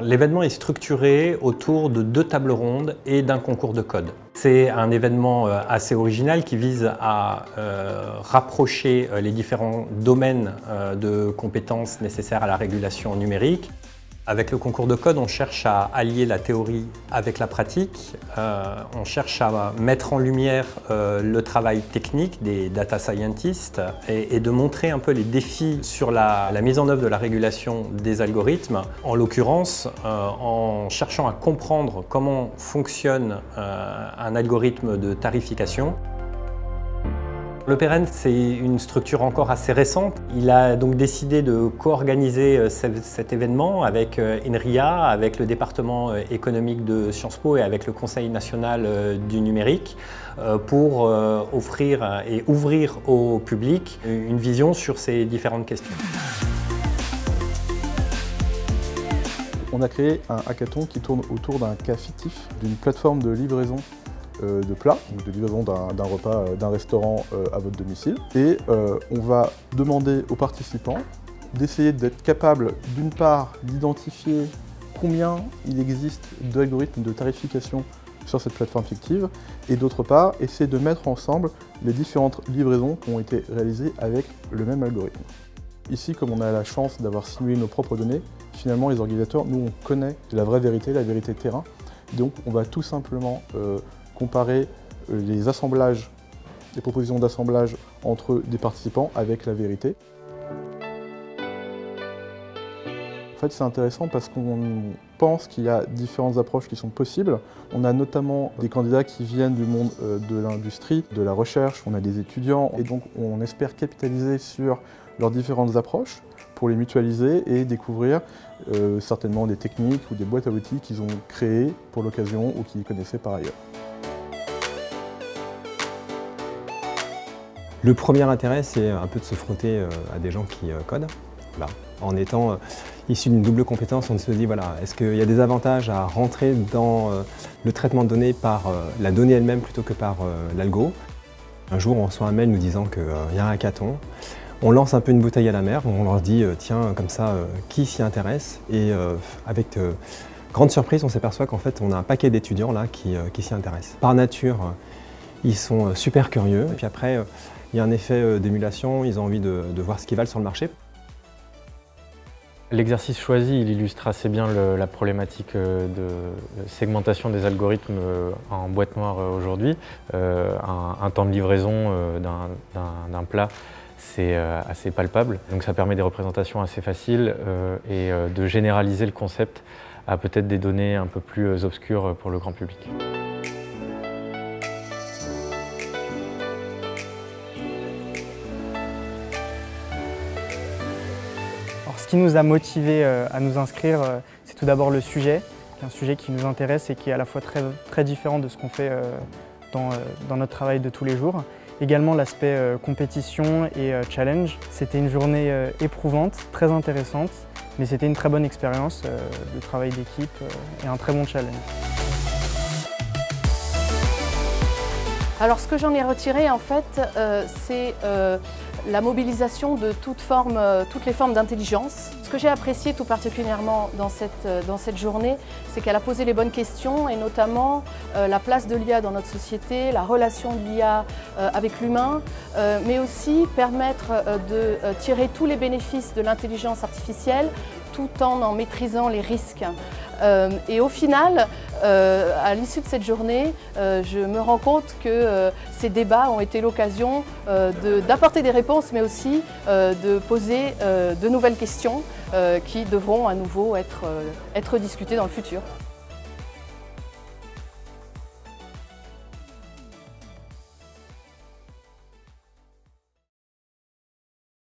L'événement est structuré autour de 2 tables rondes et d'un concours de code. C'est un événement assez original qui vise à rapprocher les différents domaines de compétences nécessaires à la régulation numérique. Avec le concours de code, on cherche à allier la théorie avec la pratique. On cherche à mettre en lumière le travail technique des data scientists et de montrer un peu les défis sur la mise en œuvre de la régulation des algorithmes. En l'occurrence, en cherchant à comprendre comment fonctionne un algorithme de tarification. Le Peren, c'est une structure encore assez récente. Il a donc décidé de co-organiser cet événement avec INRIA, avec le département économique de Sciences Po et avec le Conseil national du numérique pour offrir et ouvrir au public une vision sur ces différentes questions. On a créé un hackathon qui tourne autour d'un cas fictif, d'une plateforme de livraison de plats, donc de livraison d'un repas d'un restaurant à votre domicile. Et on va demander aux participants d'essayer d'être capables, d'une part, d'identifier combien il existe d'algorithmes de tarification sur cette plateforme fictive, et d'autre part, essayer de mettre ensemble les différentes livraisons qui ont été réalisées avec le même algorithme. Ici, comme on a la chance d'avoir simulé nos propres données, finalement, les organisateurs, nous, on connaît la vraie vérité, la vérité terrain. Donc, on va tout simplement comparer les assemblages, les propositions d'assemblage entre des participants avec la vérité. En fait, c'est intéressant parce qu'on pense qu'il y a différentes approches qui sont possibles. On a notamment des candidats qui viennent du monde de l'industrie, de la recherche, on a des étudiants, et donc on espère capitaliser sur leurs différentes approches pour les mutualiser et découvrir certainement des techniques ou des boîtes à outils qu'ils ont créées pour l'occasion ou qu'ils connaissaient par ailleurs. Le premier intérêt, c'est un peu de se frotter à des gens qui codent. Voilà. En étant issu d'une double compétence, on se dit, voilà, est-ce qu'il y a des avantages à rentrer dans le traitement de données par la donnée elle-même plutôt que par l'algo. Un jour, on reçoit un mail nous disant qu'il y a un hackathon. On lance un peu une bouteille à la mer, on leur dit, tiens, comme ça, qui s'y intéresse? Et avec grande surprise, on s'aperçoit qu'en fait, on a un paquet d'étudiants là qui s'y intéressent. Par nature, ils sont super curieux. Et puis après, il y a un effet d'émulation, ils ont envie de voir ce qui valent sur le marché. L'exercice choisi, il illustre assez bien la problématique de segmentation des algorithmes en boîte noire aujourd'hui. Un temps de livraison d'un plat, c'est assez palpable, donc ça permet des représentations assez faciles et de généraliser le concept à peut-être des données un peu plus obscures pour le grand public. Ce qui nous a motivés à nous inscrire, c'est tout d'abord le sujet, qui est un sujet qui nous intéresse et qui est à la fois très différent de ce qu'on fait dans notre travail de tous les jours. Également l'aspect compétition et challenge. C'était une journée éprouvante, très intéressante, mais c'était une très bonne expérience de travail d'équipe et un très bon challenge. Alors ce que j'en ai retiré en fait, c'est la mobilisation de toutes les formes d'intelligence. Ce que j'ai apprécié tout particulièrement dans cette journée, c'est qu'elle a posé les bonnes questions et notamment la place de l'IA dans notre société, la relation de l'IA avec l'humain, mais aussi permettre de tirer tous les bénéfices de l'intelligence artificielle tout en maîtrisant les risques. Et au final, à l'issue de cette journée, je me rends compte que ces débats ont été l'occasion d'apporter des réponses, mais aussi de poser de nouvelles questions qui devront à nouveau être discutées dans le futur.